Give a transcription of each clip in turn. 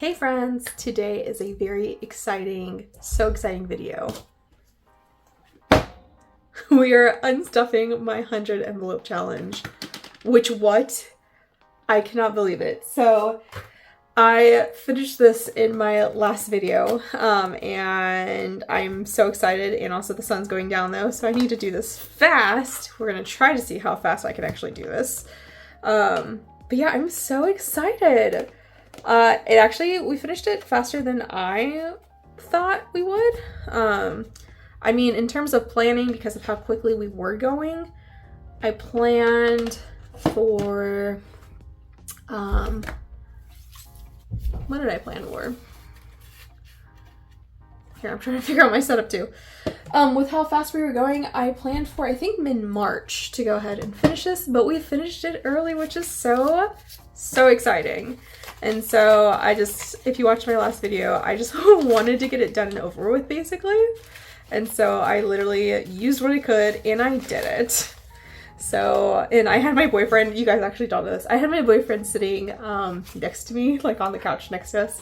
Hey friends, today is a very so exciting video. We are unstuffing my 100 envelope challenge, I cannot believe it. So I finished this in my last video, and I'm so excited, and also the sun's going down though, so I need to do this fast. We're gonna try to see how fast I can actually do this. But yeah, I'm so excited. We finished it faster than I thought we would. I mean, in terms of planning, because of how quickly we were going, I planned for, what did I plan for? Here, I'm trying to figure out my setup too. With how fast we were going, I planned for, I think, mid-March to go ahead and finish this, but we finished it early, which is so exciting. And so if you watched my last video, I just wanted to get it done and over with, basically. And so I literally used what I could, and I did it. So, and I had my boyfriend, you guys actually don't know this, I had my boyfriend sitting next to me, like on the couch next to us.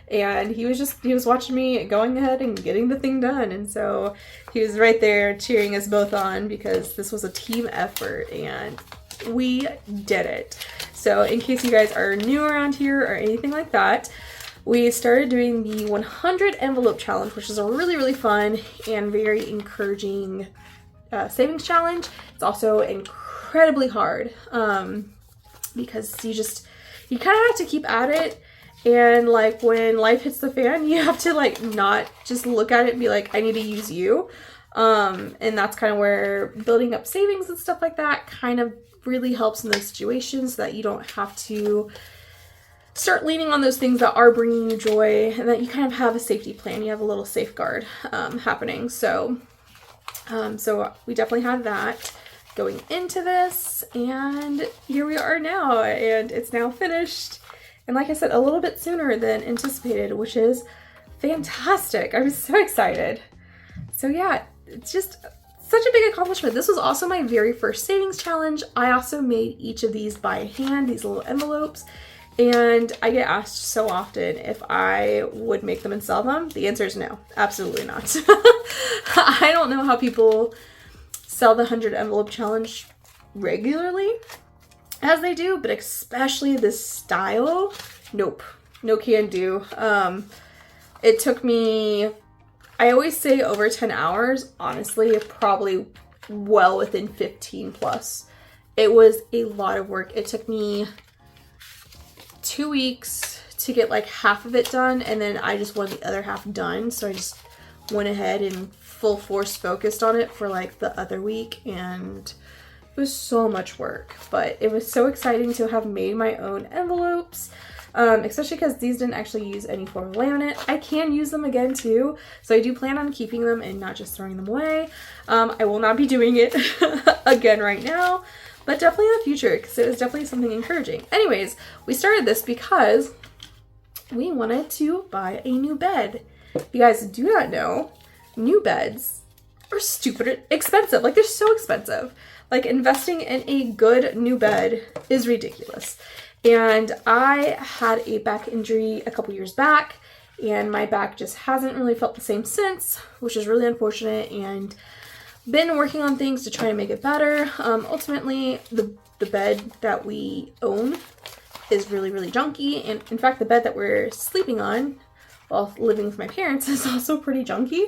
And he was watching me going ahead and getting the thing done. And so he was right there cheering us both on, because this was a team effort and we did it. So in case you guys are new around here or anything like that, we started doing the 100 envelope challenge, which is a really fun and very encouraging savings challenge. It's also incredibly hard because you kind of have to keep at it. And like when life hits the fan, you have to like not just look at it and be like, I need to use you. And that's kind of where building up savings and stuff like that kind of really helps in those situations, so that you don't have to start leaning on those things that are bringing you joy, and that you kind of have a safety plan. You have a little safeguard happening. So we definitely had that going into this, and here we are now, and it's now finished. And like I said, a little bit sooner than anticipated, which is fantastic. I was so excited. So yeah, it's just such a big accomplishment. This was also my very first savings challenge. I also made each of these by hand, these little envelopes. And I get asked so often if I would make them and sell them. The answer is no, absolutely not. I don't know how people sell the 100 envelope challenge regularly as they do, but especially this style, nope, no can do. It took me, I always say over 10 hours, honestly, probably well within 15 plus. It was a lot of work. It took me 2 weeks to get like half of it done, and then I just wanted the other half done, so I just went ahead and full force focused on it for like the other week, and it was so much work. But it was so exciting to have made my own envelopes, especially because these didn't actually use any form of laminate. I can use them again too, so I do plan on keeping them and not just throwing them away. I will not be doing it again right now, but definitely in the future, because it was definitely something encouraging. Anyways, we started this because we wanted to buy a new bed. If you guys do not know, new beds are stupid expensive. Like, they're so expensive. Like, investing in a good new bed is ridiculous. And I had a back injury a couple years back, and my back just hasn't really felt the same since, which is really unfortunate, and been working on things to try and make it better. Ultimately, the bed that we own is really junky, and in fact, the bed that we're sleeping on while living with my parents is also pretty junky.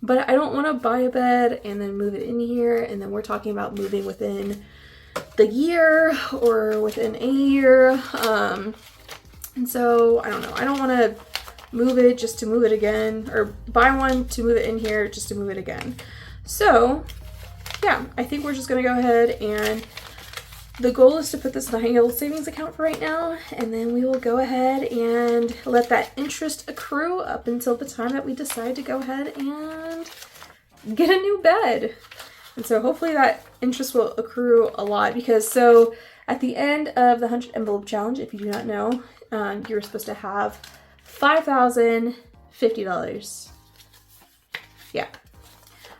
But I don't want to buy a bed and then move it in here, and then we're talking about moving within the year or within a year. And so I don't know. I don't want to move it just to move it again, or buy one to move it in here just to move it again. So yeah, I think we're just gonna go ahead, and the goal is to put this in a high yield savings account for right now, and then we will go ahead and let that interest accrue up until the time that we decide to go ahead and get a new bed. And so hopefully that interest will accrue a lot, because so at the end of the 100 envelope challenge, if you do not know, you're supposed to have $5,050. Yeah.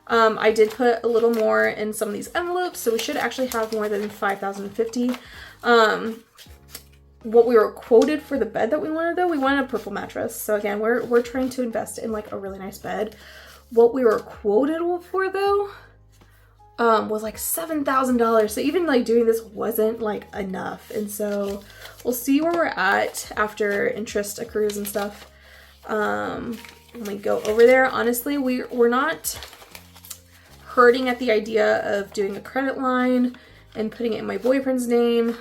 I did put a little more in some of these envelopes, so we should actually have more than 5,050. what we were quoted for the bed that we wanted, though. We wanted a purple mattress. So again, we're trying to invest in like a really nice bed. What we were quoted for, though, was like $7,000. So even like doing this wasn't like enough. And so we'll see where we're at after interest accrues and stuff. When we go over there, honestly, we're not hurting at the idea of doing a credit line and putting it in my boyfriend's name.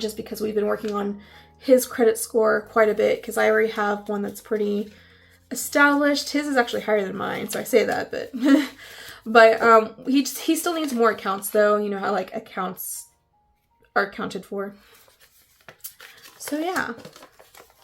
Just because we've been working on his credit score quite a bit, because I already have one that's pretty established. His is actually higher than mine, so I say that, but but he still needs more accounts, though. You know how like accounts are accounted for. So yeah,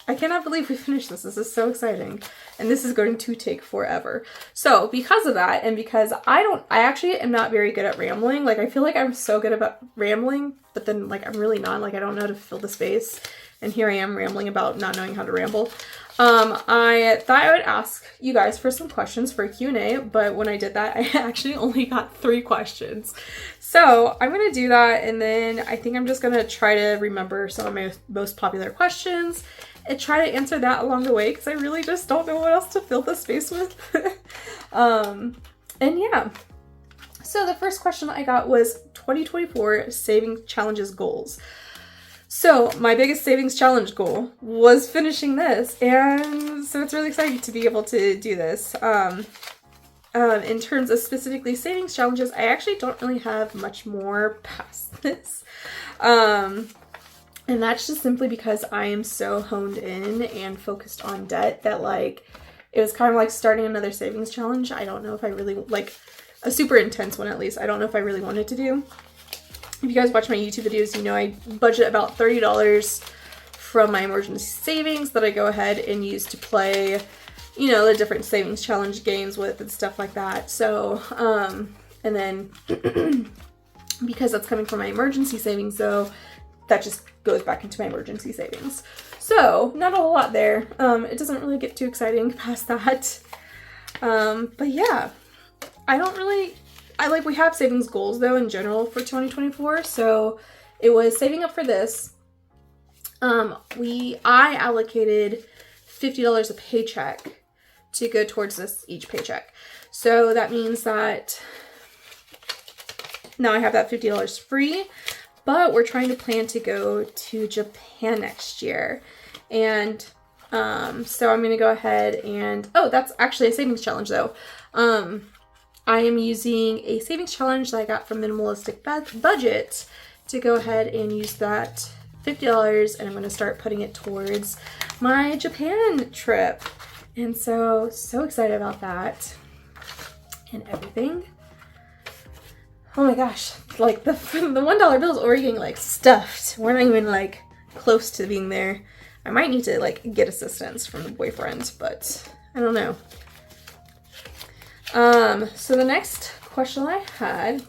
I cannot believe we finished this. This is so exciting, and this is going to take forever. So because of that, and because I actually am not very good at rambling. Like I feel like I'm so good about rambling, but then like I'm really not. Like I don't know how to fill the space, and here I am rambling about not knowing how to ramble. I thought I would ask you guys for some questions for a Q&A, but when I did that, I actually only got 3 questions. So I'm going to do that, and then I think I'm just going to try to remember some of my most popular questions and try to answer that along the way, because I really just don't know what else to fill the space with. And yeah. So the first question I got was 2024 saving challenges goals. So my biggest savings challenge goal was finishing this, and so it's really exciting to be able to do this. In terms of specifically savings challenges, I actually don't really have much more past this. And that's just simply because I am so honed in and focused on debt that like, it was kind of like starting another savings challenge. I don't know if I really, like a super intense one at least, I don't know if I really wanted to do. If you guys watch my YouTube videos, you know I budget about $30 from my emergency savings that I go ahead and use to play, you know, the different savings challenge games with and stuff like that. So, and then because that's coming from my emergency savings, though, that just goes back into my emergency savings. So not a whole lot there. It doesn't really get too exciting past that. But yeah, we have savings goals though in general for 2024. So it was saving up for this. I allocated $50 a paycheck to go towards this each paycheck. So that means that now I have that $50 free, but we're trying to plan to go to Japan next year. And so I'm going to go ahead and, oh, that's actually a savings challenge though. I am using a savings challenge that I got from Minimalistic Budget to go ahead and use that $50, and I'm going to start putting it towards my Japan trip. And so excited about that and everything. Oh my gosh, like the $1 bill is already getting like stuffed. We're not even like close to being there. I might need to like get assistance from the boyfriend, but I don't know. So the next question I had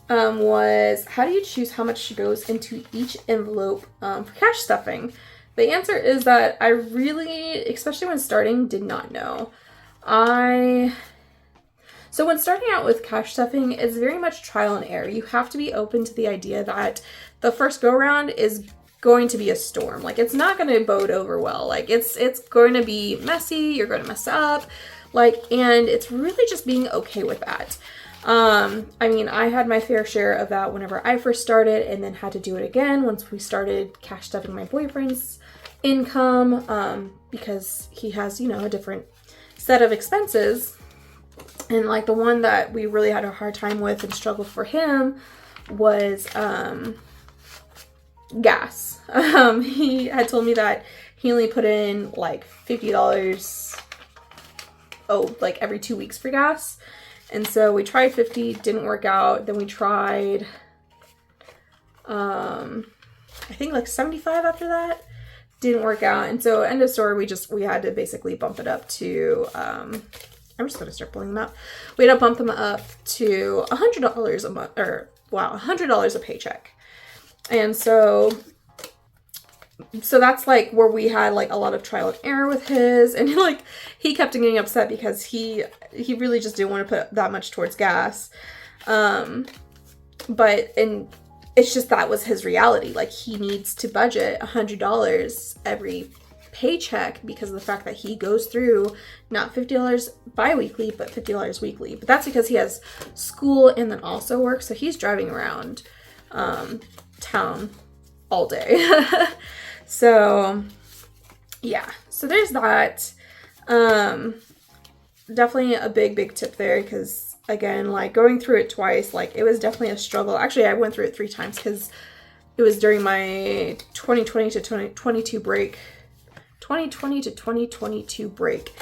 was, how do you choose how much goes into each envelope for cash stuffing? The answer is that I really, especially when starting, did not know. So when starting out with cash stuffing, it's very much trial and error. You have to be open to the idea that the first go around is going to be a storm. Like it's not going to bode over well. Like it's going to be messy. You're going to mess up. Like, and it's really just being okay with that. I mean, I had my fair share of that whenever I first started, and then had to do it again once we started cash stuffing my boyfriend's income, because he has, you know, a different set of expenses. And like the one that we really had a hard time with and struggled for him was gas. He had told me that he only put in like $50 like every 2 weeks for gas. And so we tried 50, didn't work out. Then we tried I think like 75 after that, didn't work out. And so end of story, we had to basically bump it up to I'm just gonna start pulling them out. We had to bump them up to $100 a month, or wow, $100 a paycheck. And so that's like where we had like a lot of trial and error with his, and like he kept getting upset because he really just didn't want to put that much towards gas. But it's just that was his reality. Like, he needs to budget $100 every paycheck because of the fact that he goes through not $50 bi-weekly, but $50 weekly. But that's because he has school and then also work. So he's driving around town all day. So yeah, so there's that. Definitely a big tip there, because again, like, going through it twice, like, it was definitely a struggle. Actually, I went through it 3 times because it was during my 2020 to 2022 break. 2020 to 2022 break.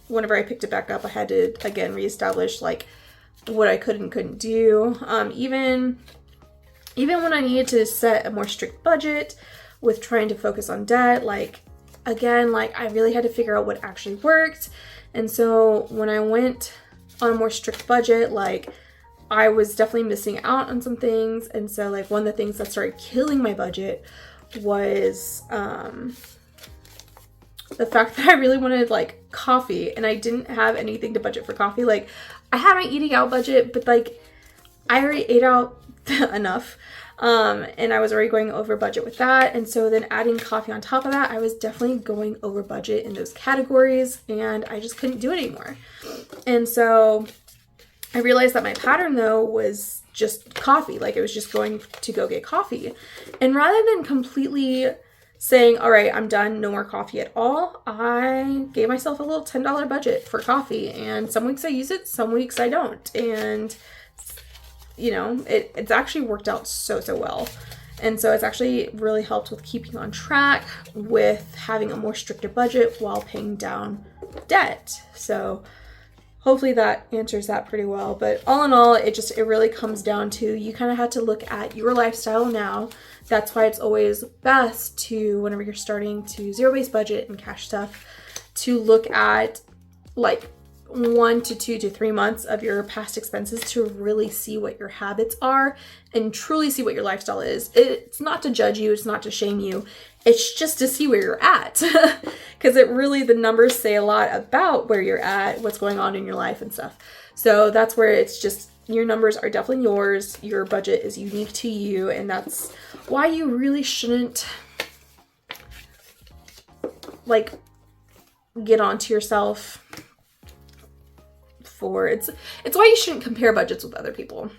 Whenever I picked it back up, I had to, again, reestablish, like, what I could and couldn't do. Even when I needed to set a more strict budget with trying to focus on debt, like, again, like, I really had to figure out what actually worked. And so when I went on a more strict budget, like, I was definitely missing out on some things. And so, like, one of the things that started killing my budget was the fact that I really wanted, like, coffee, and I didn't have anything to budget for coffee. Like, I had my eating out budget, but, like, I already ate out enough. And I was already going over budget with that. And so then adding coffee on top of that, I was definitely going over budget in those categories, and I just couldn't do it anymore. And so I realized that my pattern, though, was just coffee. Like, it was just going to go get coffee. And rather than completely saying, all right, I'm done, no more coffee at all, I gave myself a little $10 budget for coffee. And some weeks I use it, some weeks I don't. And you know, it's actually worked out so well. And so it's actually really helped with keeping on track with having a more stricter budget while paying down debt. So hopefully that answers that pretty well. But all in all, it really comes down to, you kind of had to look at your lifestyle now. That's why it's always best to, whenever you're starting to zero-based budget and cash stuff, to look at, like, 1 to 2 to 3 months of your past expenses to really see what your habits are and truly see what your lifestyle is. It's not to judge you, it's not to shame you, it's just to see where you're at. Because the numbers say a lot about where you're at, what's going on in your life and stuff. So that's where it's just, your numbers are definitely yours, your budget is unique to you, and that's why you really shouldn't, like, get onto yourself for it's why you shouldn't compare budgets with other people,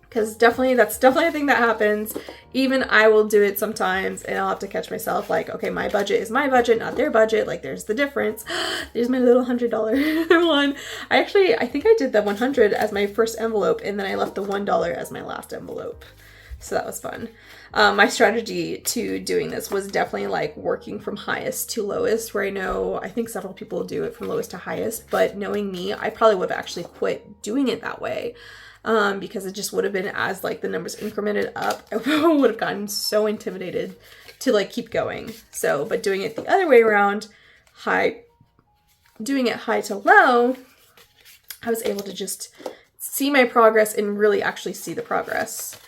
because that's definitely a thing that happens. Even I will do it sometimes, and I'll have to catch myself, like, okay, my budget is my budget, not their budget. Like, there's the difference. There's my little $100 one. I think I did the 100 as my first envelope, and then I left the $1 as my last envelope. So that was fun. My strategy to doing this was definitely, like, working from highest to lowest, where I think several people do it from lowest to highest, but knowing me, I probably would have actually quit doing it that way, because it just would have been, as, like, the numbers incremented up, I would have gotten so intimidated to, like, keep going. So, but doing it the other way around, doing it high to low, I was able to just see my progress and really actually see the progress.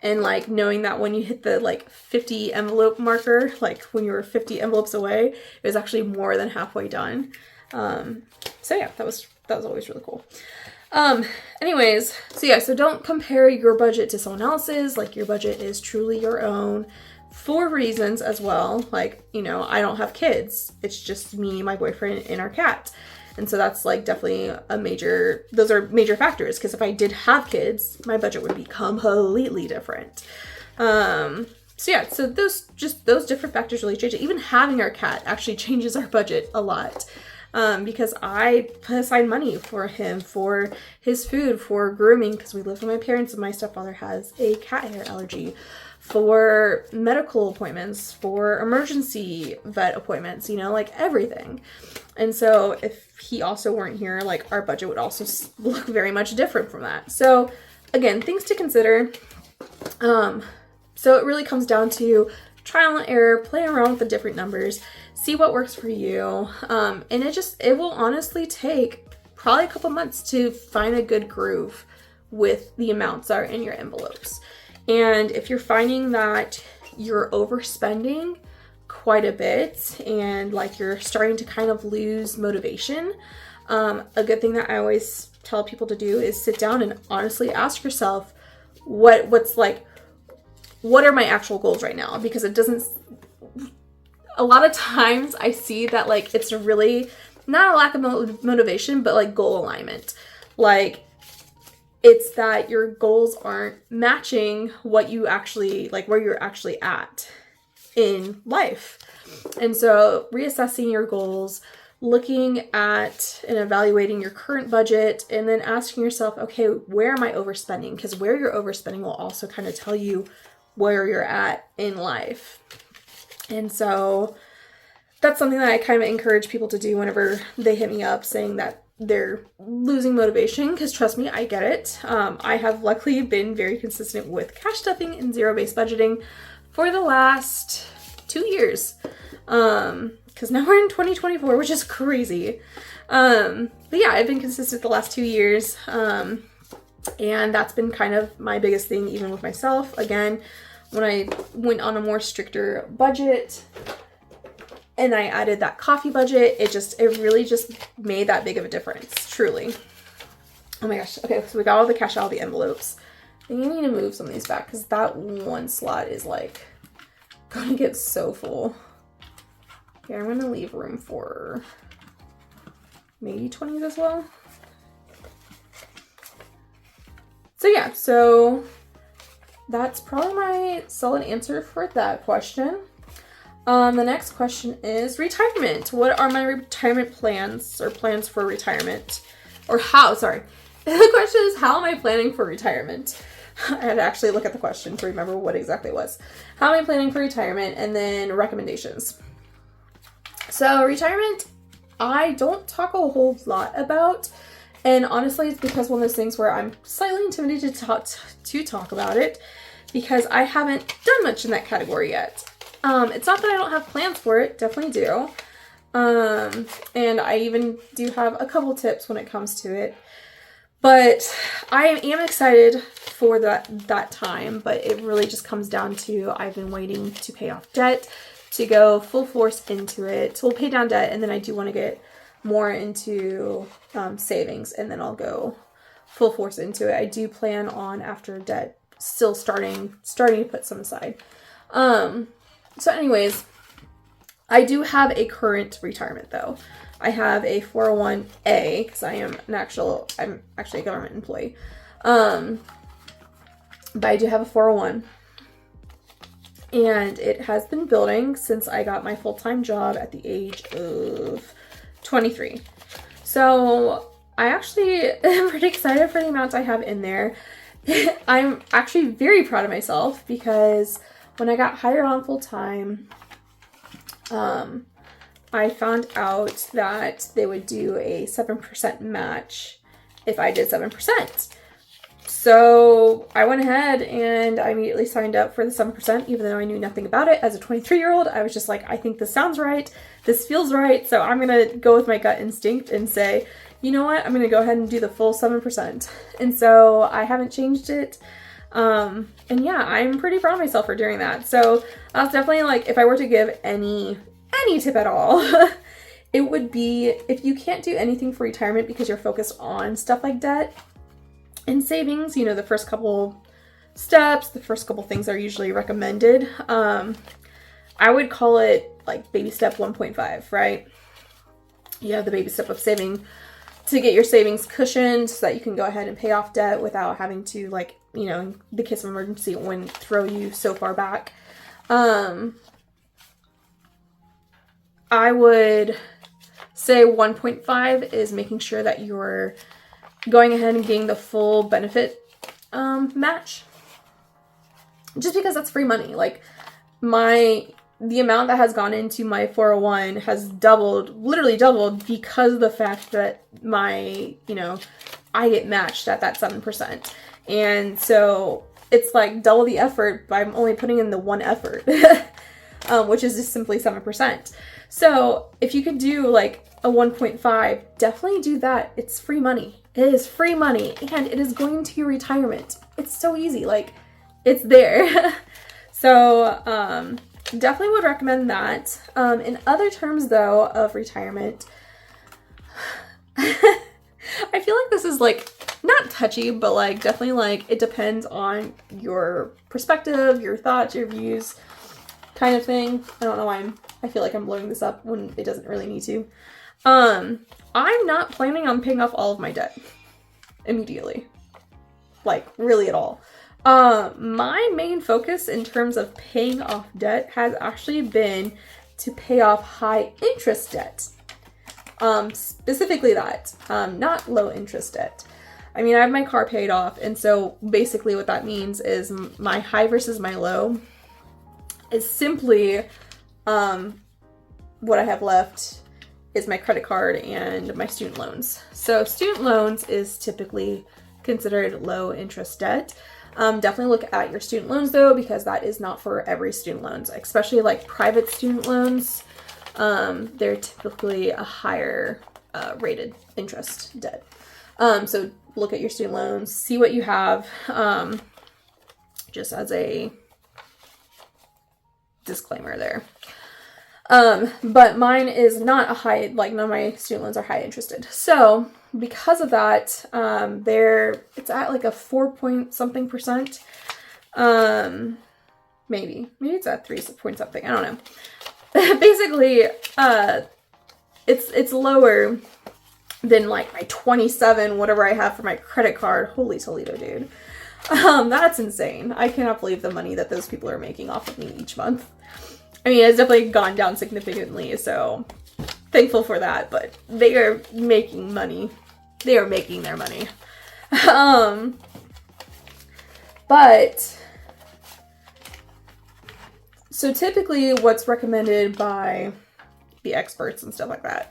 And, like, knowing that when you hit the, like, 50 envelope marker, like, when you were 50 envelopes away, it was actually more than halfway done. So yeah, that was always really cool. Anyways, so don't compare your budget to someone else's. Like, your budget is truly your own for reasons as well. Like, I don't have kids. It's just me, my boyfriend, and our cat. And so that's, like, definitely those are major factors, because if I did have kids, my budget would be completely different. So those different factors really change it. Even having our cat actually changes our budget a lot, because I put aside money for him, for his food, for grooming, because we live with my parents and my stepfather has a cat hair allergy, for medical appointments, for emergency vet appointments, like, everything. And so if he also weren't here, like, our budget would also look very much different from that. So again, things to consider. So it really comes down to trial and error, play around with the different numbers, see what works for you. And it will honestly take probably a couple months to find a good groove with the amounts that are in your envelopes. And if you're finding that you're overspending quite a bit and, like, you're starting to kind of lose motivation, a good thing that I always tell people to do is sit down and honestly ask yourself what's like, what are my actual goals right now? Because it doesn't, a lot of times I see that like it's really not a lack of motivation, but like goal alignment. Like it's that your goals aren't matching what you actually, like where you're actually at in life. And so reassessing your goals, looking at and evaluating your current budget, and then asking yourself, okay, where am I overspending? Because where you're overspending will also kind of tell you where you're at in life. And so that's something that I kind of encourage people to do whenever they hit me up saying that they're losing motivation, because trust me, I get it. I have luckily been very consistent with cash stuffing and zero-based budgeting for the last 2 years. Because now we're in 2024, which is crazy. But yeah, I've been consistent the last 2 years. And that's been kind of my biggest thing, even with myself. Again, when I went on a more stricter budget and I added that coffee budget, it really just made that big of a difference, truly. Oh my gosh. Okay, so we got all the cash out of the envelopes. I think I need to move some of these back because that one slot is like gonna get so full. Okay, I'm gonna leave room for maybe 20s as well. So yeah, so that's probably my solid answer for that question. The next question is retirement. What are my retirement plans or plans for retirement? Or how, sorry. The question is, how am I planning for retirement? I had to actually look at the question to remember what exactly it was. How am I planning for retirement? And then recommendations. So retirement, I don't talk a whole lot about. And honestly, it's because one of those things where I'm slightly intimidated to talk about it because I haven't done much in that category yet. It's not that I don't have plans for it, definitely do. And I even do have a couple tips when it comes to it. But I am excited for that time, but it really just comes down to I've been waiting to pay off debt to go full force into it. So we'll pay down debt, and then I do want to get more into savings, and then I'll go full force into it. I do plan on, after debt, still starting to put some aside. So anyways, I do have a current retirement though. I have a 401A because I'm actually a government employee. But I do have a 401. And it has been building since I got my full-time job at the age of 23. So I actually am pretty excited for the amount I have in there. I'm actually very proud of myself because when I got hired on full-time, I found out that they would do a 7% match if I did 7%. So I went ahead and I immediately signed up for the 7%, even though I knew nothing about it. As a 23-year-old, I was just like, I think this sounds right. This feels right. So I'm going to go with my gut instinct and say, you know what? I'm going to go ahead and do the full 7%. And so I haven't changed it. And yeah, I'm pretty proud of myself for doing that. So that's definitely like, if I were to give any tip at all, it would be if you can't do anything for retirement because you're focused on stuff like debt and savings, you know, the first couple steps, the first couple things are usually recommended. I would call it like baby step 1.5, right? You have the baby step of saving to get your savings cushioned so that you can go ahead and pay off debt without having to, like, you know, in the case of emergency, it wouldn't throw you so far back. I would say 1.5 is making sure that you're going ahead and getting the full benefit match. Just because that's free money. Like, the amount that has gone into my 401 has literally doubled because of the fact that I get matched at that 7%. And so it's like double the effort, but I'm only putting in the one effort, which is just simply 7%. So if you could do like a 1.5, definitely do that. It's free money. It is free money, and it is going to your retirement. It's so easy. Like, it's there. So definitely would recommend that. In other terms, though, of retirement, I feel like this is like not touchy, but like definitely like it depends on your perspective, your thoughts, your views, kind of thing. I don't know why I feel like I'm blowing this up when it doesn't really need to. I'm not planning on paying off all of my debt immediately. Like, really at all. My main focus in terms of paying off debt has actually been to pay off high interest debt. Specifically that, not low interest debt. I mean, I have my car paid off, and so basically what that means is my high versus my low is simply, what I have left is my credit card and my student loans. So student loans is typically considered low interest debt. Definitely look at your student loans though, because that is not for every student loans, especially like private student loans. They're typically a higher rated interest debt. So look at your student loans, see what you have, just as a disclaimer there. But mine is not a high, like none of my student loans are high interested. So because of that, it's at like a 4 point something percent. Maybe it's at 3 point something. I don't know. Basically, it's lower than like my 27, whatever I have for my credit card. Holy Toledo, dude. That's insane. I cannot believe the money that those people are making off of me each month. I mean, it's definitely gone down significantly, so thankful for that, but they are making money. They are making their money. But, so typically what's recommended by the experts and stuff like that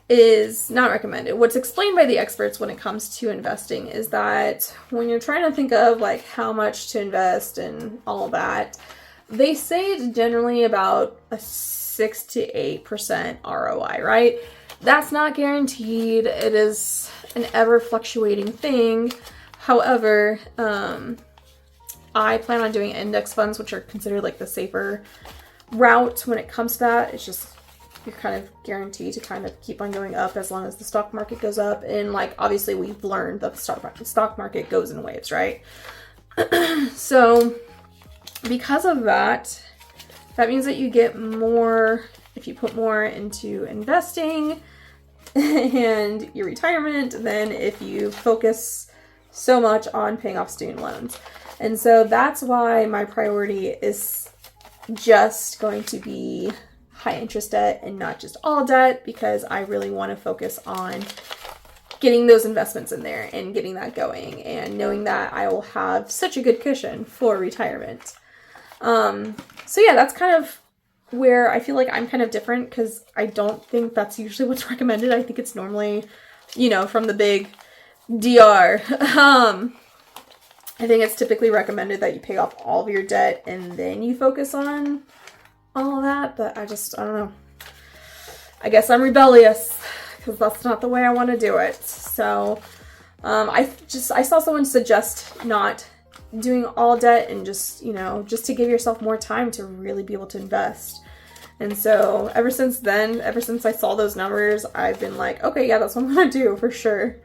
is not recommended. What's explained by the experts when it comes to investing is that when you're trying to think of like how much to invest and all that, they say it's generally about a 6 to 8% ROI, right? That's not guaranteed. It is an ever fluctuating thing. However, I plan on doing index funds, which are considered like the safer route when it comes to that. It's just, you're kind of guaranteed to kind of keep on going up as long as the stock market goes up. And like, obviously we've learned that the stock market goes in waves, right? So because of that, that means that you get more if you put more into investing and your retirement than if you focus so much on paying off student loans. And so that's why my priority is just going to be high interest debt and not just all debt, because I really want to focus on getting those investments in there and getting that going and knowing that I will have such a good cushion for retirement. So yeah, that's kind of where I feel like I'm kind of different, because I don't think that's usually what's recommended. I think it's normally, you know, from the big DR. I think it's typically recommended that you pay off all of your debt and then you focus on all of that, but I don't know. I guess I'm rebellious because that's not the way I want to do it. So I saw someone suggest not doing all debt and just, you know, just to give yourself more time to really be able to invest. And so ever since then, ever since I saw those numbers, I've been like, okay, yeah, that's what I'm gonna do for sure.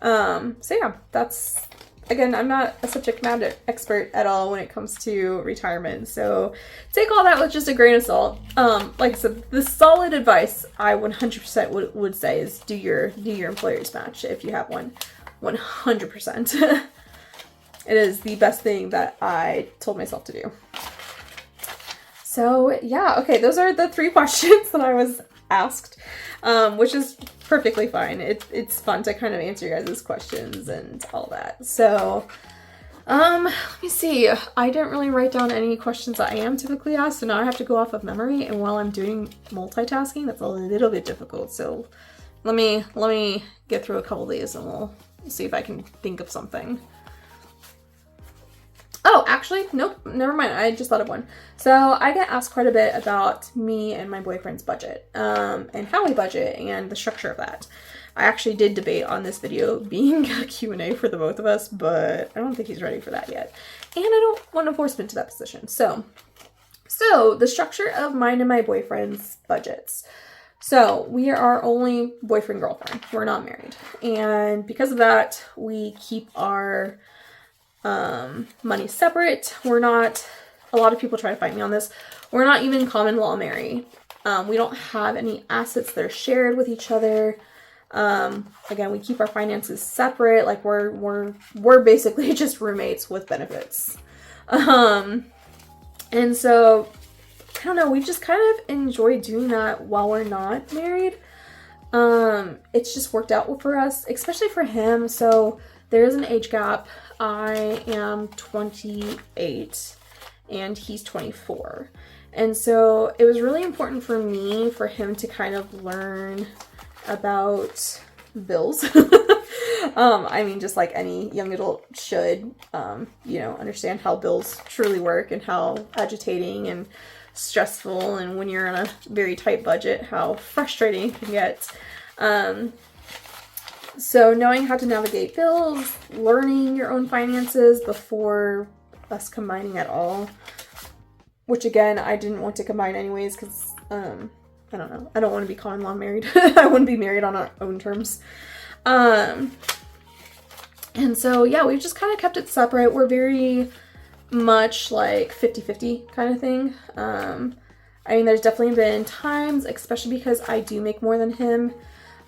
So yeah, that's, again, I'm not a subject matter expert at all when it comes to retirement, so take all that with just a grain of salt. Like I said, the solid advice I 100% would say is do your employer's match if you have one. 100%. It is the best thing that I told myself to do. So yeah, okay, those are the 3 questions that I was asked, which is perfectly fine. It's fun to kind of answer your guys' questions and all that. So, let me see. I didn't really write down any questions that I am typically asked, so now I have to go off of memory, and while I'm doing multitasking, that's a little bit difficult. So let me get through a couple of these and we'll see if I can think of something. Oh, actually, nope, never mind. I just thought of one. So I get asked quite a bit about me and my boyfriend's budget, and how we budget and the structure of that. I actually did debate on this video being a Q&A for the both of us, but I don't think he's ready for that yet. And I don't want to force him into that position. So the structure of mine and my boyfriend's budgets. So we are only boyfriend, girlfriend. We're not married. And because of that, we keep our money separate. We're not, a lot of people try to fight me on this. We're not even common law married. We don't have any assets that are shared with each other. Again, we keep our finances separate. Like we're basically just roommates with benefits. And so I don't know, we just kind of enjoy doing that while we're not married. It's just worked out for us, especially for him. So there is an age gap. I am 28 and he's 24. And so it was really important for me, for him to kind of learn about bills. I mean, just like any young adult should, you know, understand how bills truly work and how agitating and stressful, and when you're on a very tight budget, how frustrating it can get. So knowing how to navigate bills, learning your own finances before us combining at all, which again, I didn't want to combine anyways because, I don't know, I don't want to be common law married. I want to be married on our own terms. And so, yeah, we've just kind of kept it separate. We're very much like 50-50 kind of thing. I mean, there's definitely been times, especially because I do make more than him,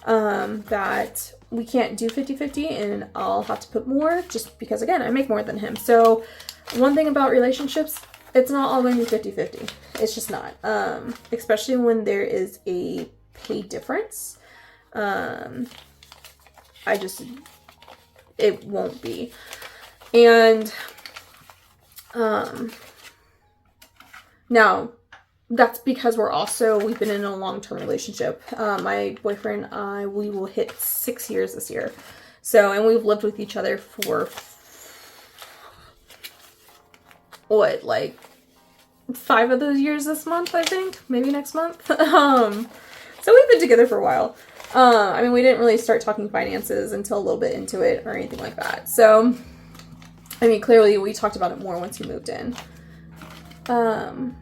that we can't do 50-50 and I'll have to put more just because, again, I make more than him. So one thing about relationships, it's not all going to be 50-50. It's just not. Especially when there is a pay difference. It won't be. And now that's because we've been in a long-term relationship. My boyfriend and I, we will hit 6 years this year. So, and we've lived with each other for what, like 5 of those years this month, I think, maybe next month. So we've been together for a while. I mean, we didn't really start talking finances until a little bit into it or anything like that. So, I mean, clearly we talked about it more once he moved in. But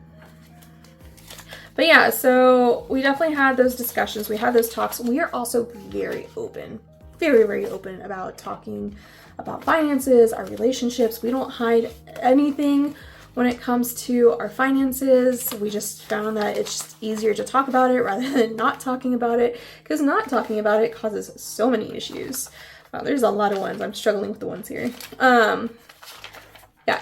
yeah, so we definitely had those discussions. We had those talks. We are also very open, very, very open about talking about finances, our relationships. We don't hide anything when it comes to our finances. We just found that it's just easier to talk about it rather than not talking about it, because not talking about it causes so many issues. Wow, there's a lot of ones. I'm struggling with the ones here. Yeah,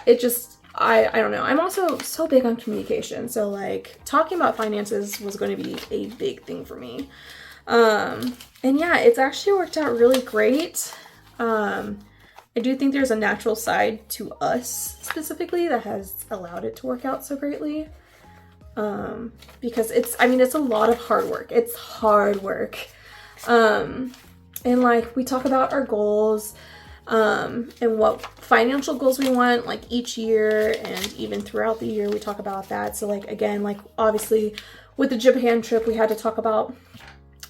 it just, I don't know. I'm also so big on communication. So like talking about finances was going to be a big thing for me. And yeah, it's actually worked out really great. I do think there's a natural side to us specifically that has allowed it to work out so greatly. Because it's a lot of hard work. It's hard work. And like we talk about our goals, and what financial goals we want, like each year and even throughout the year, we talk about that. So like, again, like obviously with the Japan trip, we had to talk about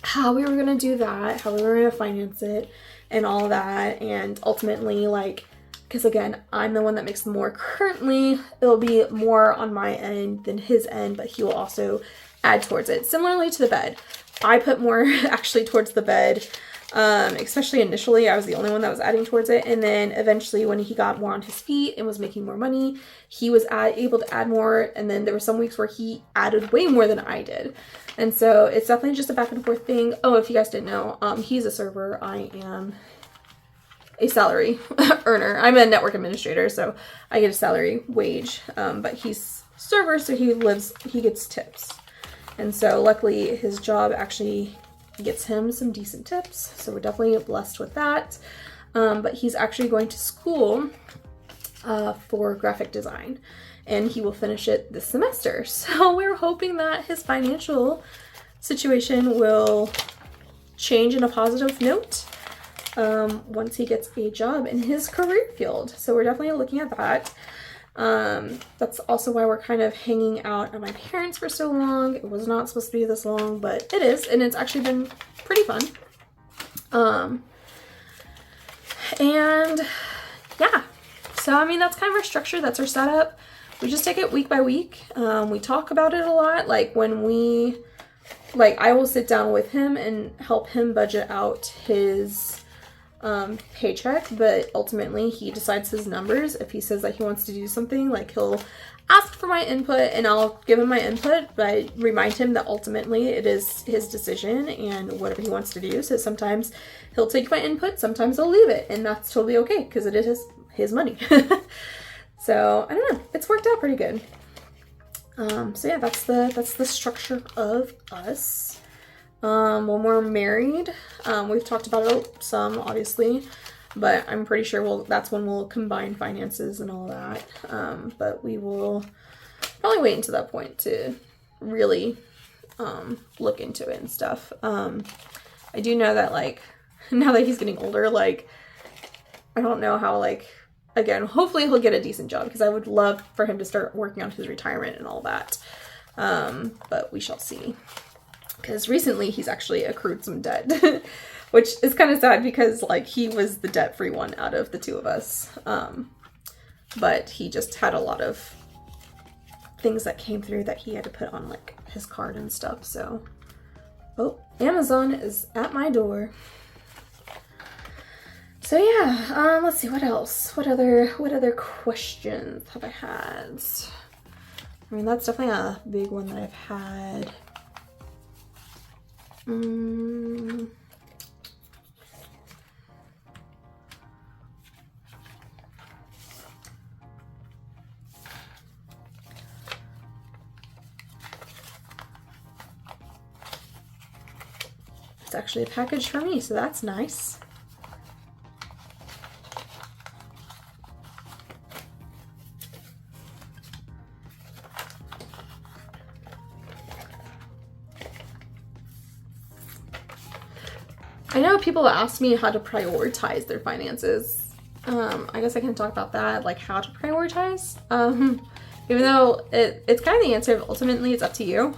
how we were going to do that, how we were going to finance it and all that. And ultimately, like, because again, I'm the one that makes more currently, it'll be more on my end than his end, but he will also add towards it. Similarly to the bed, I put more actually towards the bed. Especially initially, I was the only one that was adding towards it. And then eventually when he got more on his feet and was making more money, he was able to add more. And then there were some weeks where he added way more than I did. And so it's definitely just a back and forth thing. Oh, if you guys didn't know, he's a server. I am a salary earner. I'm a network administrator, so I get a salary wage. But he's server, so he gets tips. And so luckily his job actually gets him some decent tips, so we're definitely blessed with that. But he's actually going to school for graphic design, and he will finish it this semester. So we're hoping that his financial situation will change in a positive note once he gets a job in his career field. So we're definitely looking at that. That's also why we're kind of hanging out at my parents for so long. It was not supposed to be this long, but it is, and it's actually been pretty fun. And yeah, so I mean, that's kind of our structure. That's our setup. We just take it week by week. We talk about it a lot. Like when we like I will sit down with him and help him budget out his paycheck, but ultimately he decides his numbers. If he says that he wants to do something, like he'll ask for my input and I'll give him my input, but I remind him that ultimately it is his decision and whatever he wants to do. So sometimes he'll take my input, sometimes he'll leave it, and that's totally okay because it is his money. So I don't know, it's worked out pretty good. So yeah, that's the structure of us. When we're married, we've talked about it some, obviously, but I'm pretty sure that's when we'll combine finances and all that. But we will probably wait until that point to really look into it and stuff. I do know that, like, now that he's getting older, like, I don't know how, like, again, hopefully he'll get a decent job because I would love for him to start working on his retirement and all that. But we shall see. Because recently he's actually accrued some debt, which is kind of sad because, like, he was the debt-free one out of the two of us. But he just had a lot of things that came through that he had to put on, like, his card and stuff. So, oh, Amazon is at my door. So yeah, let's see, what else? What other questions have I had? I mean, that's definitely a big one that I've had. It's actually a package for me, so that's nice. I know people ask me how to prioritize their finances. I guess I can talk about that, like how to prioritize. Even though it's kind of the answer of ultimately it's up to you.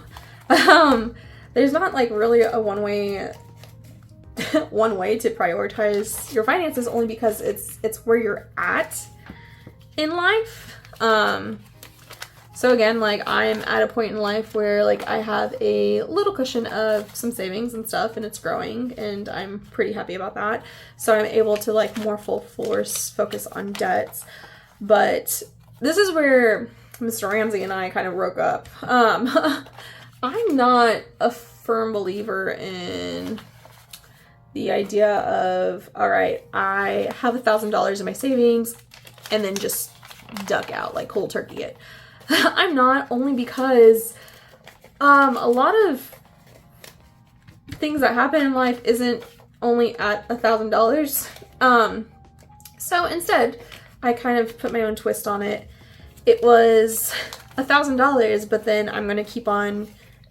There's not like really a one way to prioritize your finances, only because it's where you're at in life. So again, like I'm at a point in life where like I have a little cushion of some savings and stuff, and it's growing, and I'm pretty happy about that. So I'm able to like more full force focus on debts. But this is where Mr. Ramsey and I kind of broke up. I'm not a firm believer in the idea of, all right, I have $1,000 in my savings and then just duck out, like cold turkey it. I'm not, only because a lot of things that happen in life isn't only at $1,000. So instead, I kind of put my own twist on it. It was $1,000, but then I'm going to keep on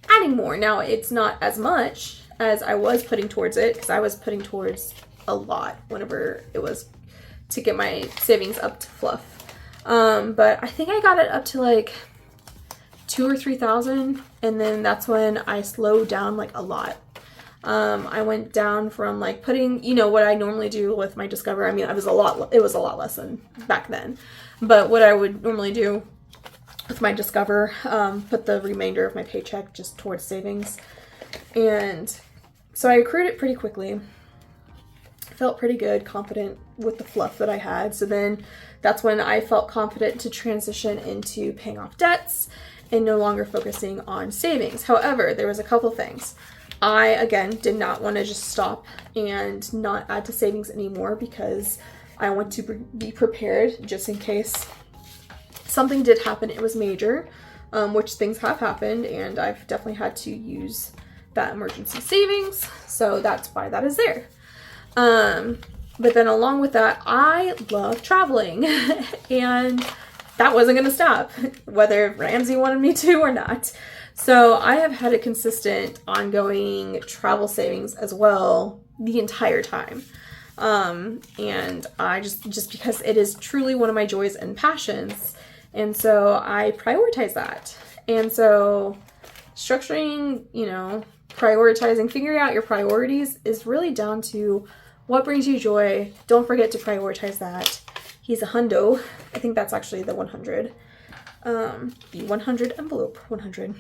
adding more. Now, it's not as much as I was putting towards it, because I was putting towards a lot whenever it was to get my savings up to fluff. But I think I got it up to like 2,000 or 3,000, and then that's when I slowed down like a lot. I went down from like putting, you know, what I normally do with my Discover. I mean, it was a lot less than back then, but what I would normally do with my Discover, put the remainder of my paycheck just towards savings. And so I accrued it pretty quickly. Felt pretty good, confident with the fluff that I had. So then that's when I felt confident to transition into paying off debts and no longer focusing on savings. However, there was a couple things. I, again, did not want to just stop and not add to savings anymore, because I want to be prepared just in case something did happen. It was major, which things have happened, and I've definitely had to use that emergency savings. So that's why that is there. But then along with that, I love traveling and that wasn't going to stop, whether Ramsey wanted me to or not. So I have had a consistent ongoing travel savings as well the entire time. And I just because it is truly one of my joys and passions. And so I prioritize that. And so structuring, you know, prioritizing, figuring out your priorities is really down to what brings you joy. Don't forget to prioritize that. He's a hundo. I think that's actually the 100. The 100 envelope, 100.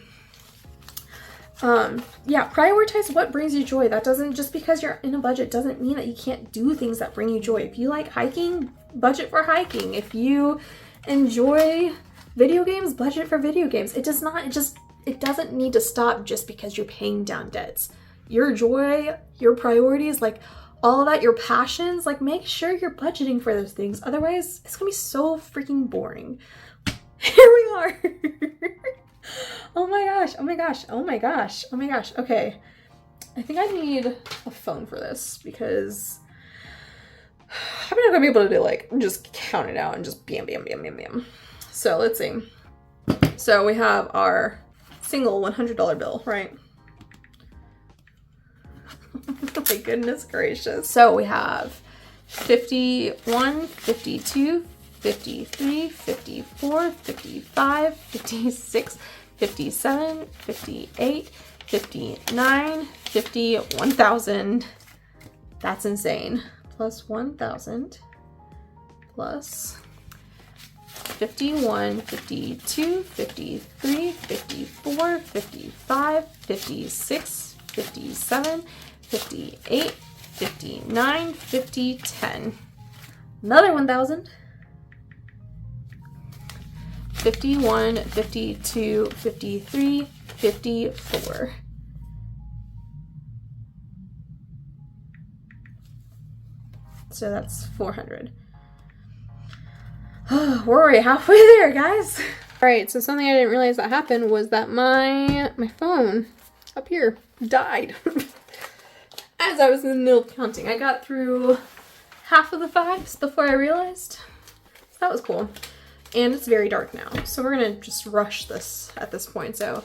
Yeah, prioritize what brings you joy. That doesn't, just because you're in a budget doesn't mean that you can't do things that bring you joy. If you like hiking, budget for hiking. If you enjoy video games, budget for video games. It doesn't need to stop just because you're paying down debts. Your joy, your priorities, like all of that, your passions, like make sure you're budgeting for those things. Otherwise, it's gonna be so freaking boring. Here we are. Oh my gosh, oh my gosh, oh my gosh, oh my gosh. Okay, I think I need a phone for this because I'm not gonna be able to like just count it out and just bam, bam, bam, bam, bam. So let's see. So we have our single $100 bill, right? My goodness gracious. So we have 51, 52, 53, 54, 55, 56, 57, 58, 59, 50, 1,000. That's insane. Plus 1,000 plus 51, 52, 53, 54, 55, 56, 57, 58, 59, 50, 10. Another 1,000. 51, 52, 53, 54. So that's 400. We're already halfway there, guys. All right, so something I didn't realize that happened was that my phone up here died. As I was in the middle of counting. I got through half of the 5s before I realized. So that was cool. And it's very dark now, so we're gonna just rush this at this point. So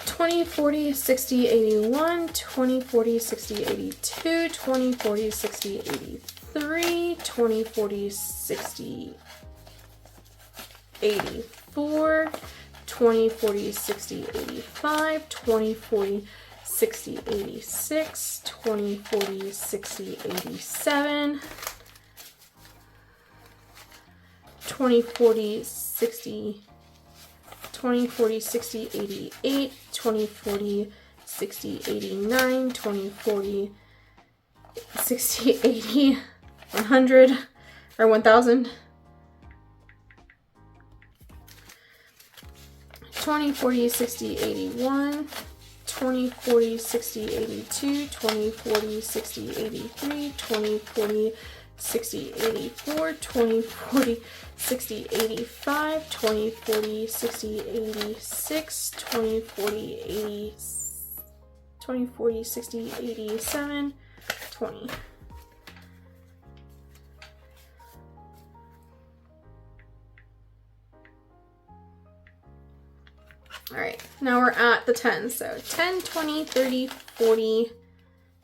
20, 40, 60, 81, 20, 40, 60, 82, 20, 40, 60, 83, 20, 40, 60, 84, 20, 40, 60, 85, 20, 40, 60, 86, 20, 40, 60, 87, 20, 40, 60, 20, 40, 60, 88, 20, 40, 60, 89, 20, 40, 60, 80, 100, or 1,000. 20, 40, 60, 81, 20, 40, 60, 82, 20, 40, 60, 83, 20, 40, 60, 84, 20, 40, 60, 85, 20, 40, 60, 86, 20, 40, 80, 20, 40, 60, 87, 20. All right, now we're at the 10s. So 10, 20, 30, 40,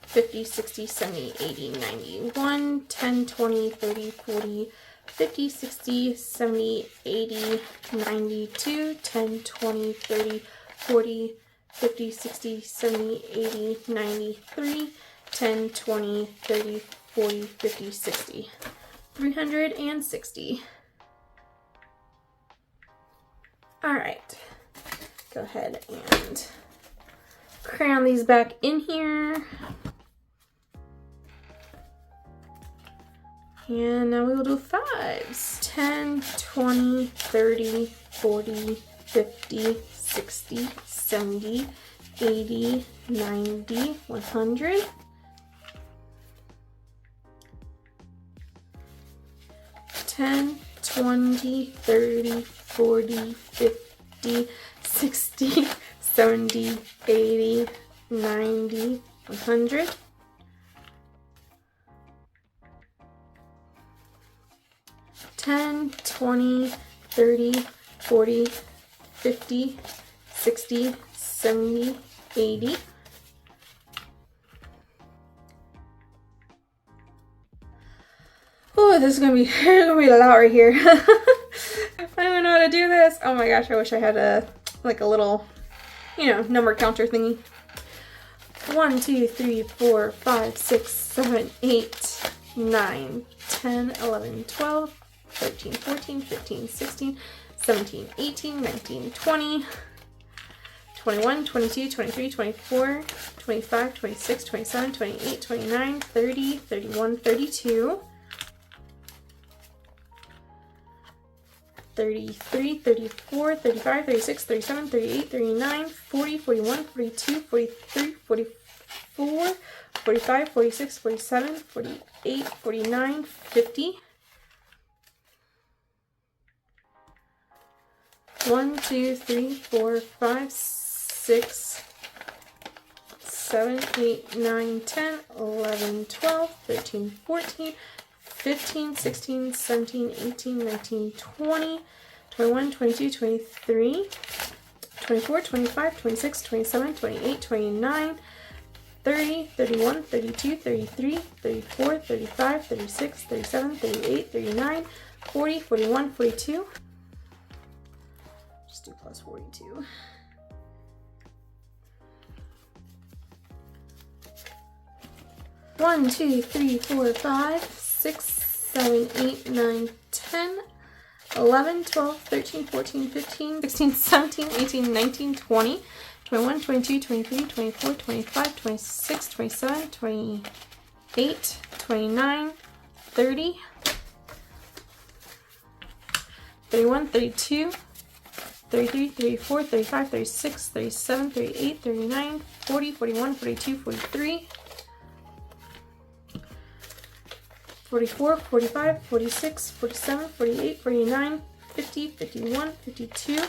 50, 60, 70, 80, 91, 10, 20, 30, 40, 50, 60, 70, 80, 92, 10, 20, 30, 40, 50, 60, 70, 80, 93, 10, 20, 30, 40, 50, 60. 360. All right. Go ahead and cram these back in here. And now we will do 5s. 10, 20, 30, 40, 50, 60, 70, 80, 90, 100. 10, 20, 30, 40, 50, 60, 70, 80, 90, 100. 10, 20, 30, 40, 50, 60, 70, 80. Oh, this is gonna be a lot right here. I don't know how to do this. Oh my gosh, I wish I had a little, number counter thingy. 1, 2, 3, 4, 5, 6, 7, 8, 9, 10, 11, 12, 13, 14, 15, 16, 17, 18, 19, 20, 21, 22, 23, 24, 25, 26, 27, 28, 29, 30, 31, 32, 33, 34, 35, 36, 37, 38, 39, 40, 41, 42, 43, 44, 45, 46, 47, 48, 49, 50. 1, 2, 3, 4, 5, 6, 7, 8, 9, 10, 11, 12, 13, 14, 15, 16, 17, 18, 19, 20, 21, 22, 23, 24, 25, 26, 27, 28, 29, 30, 31, 32, 33, 34, 35, 36, 37, 38, 39, 40, 41, 42. Just do plus 42. One, 2, 3, 4, 5, 6, 7, 8, 9, 10, 11, 12, 13, 14, 15, 16, 17, 18, 19, 20, 21, 22, 23, 24, 25, 26, 27, 28, 29, 30, 31, 32, 33, 34, 35, 36, 37, 38, 39, 40, 41, 42, 43, 44, 45, 46, 47, 48, 49, 50, 51, 52,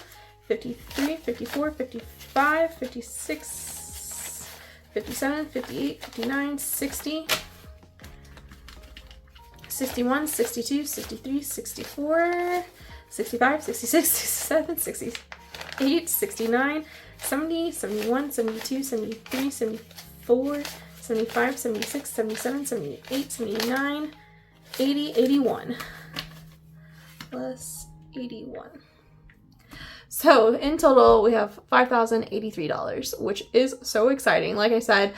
53, 54, 55, 56, 57, 58, 59, 60, 61, 62, 63, 64, 65, 66, 67, 68, 69, 70, 71, 72, 73, 74, 75, 76, 77, 78, 79, 80, 81. Plus 81. So in total, we have $5,083, which is so exciting. Like I said,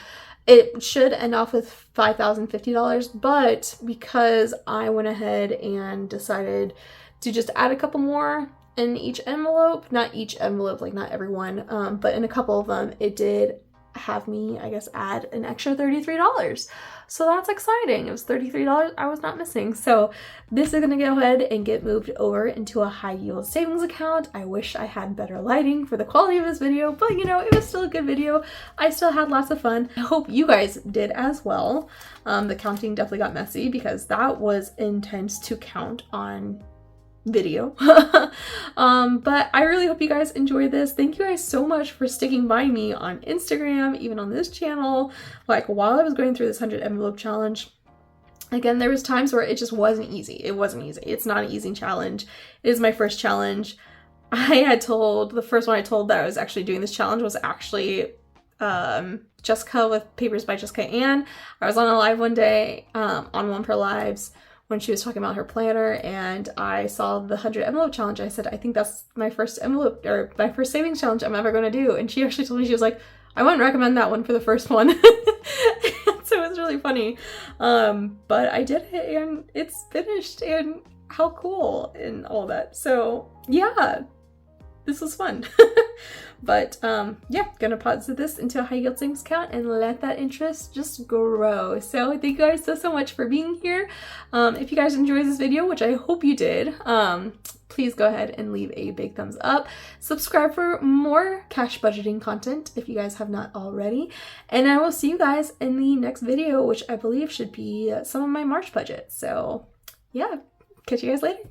it should end off with $5,050, but because I went ahead and decided to just add a couple more in each envelope, not each envelope, like not every one, but in a couple of them, it did have me, I guess, add an extra $33. So that's exciting. It was $33 I was not missing. So this is going to go ahead and get moved over into a high yield savings account. I wish I had better lighting for the quality of this video, but you know, it was still a good video. I still had lots of fun. I hope you guys did as well. The counting definitely got messy because that was intense to count on video. But I really hope you guys enjoyed this. Thank you guys so much for sticking by me on Instagram, even on this channel. Like while I was going through this 100 envelope challenge, again, there was times where it just wasn't easy. It wasn't easy. It's not an easy challenge. It is my first challenge. The first one I told that I was actually doing this challenge was actually Jessica with Papers by Jessica Ann. I was on a live one day on One Per Lives when she was talking about her planner, and I saw the 100 envelope challenge. I said, I think that's my first envelope or my first savings challenge I'm ever going to do. And she actually told me, she was like, I wouldn't recommend that one for the first one. So it was really funny. But I did it and it's finished, and how cool and all that. So yeah, this was fun. But yeah, gonna pause this into a high yield savings account and let that interest just grow. So thank you guys so much for being here. If you guys enjoyed this video, which I hope you did, please go ahead and leave a big thumbs up. Subscribe for more cash budgeting content if you guys have not already. And I will see you guys in the next video, which I believe should be some of my March budget. So yeah, catch you guys later.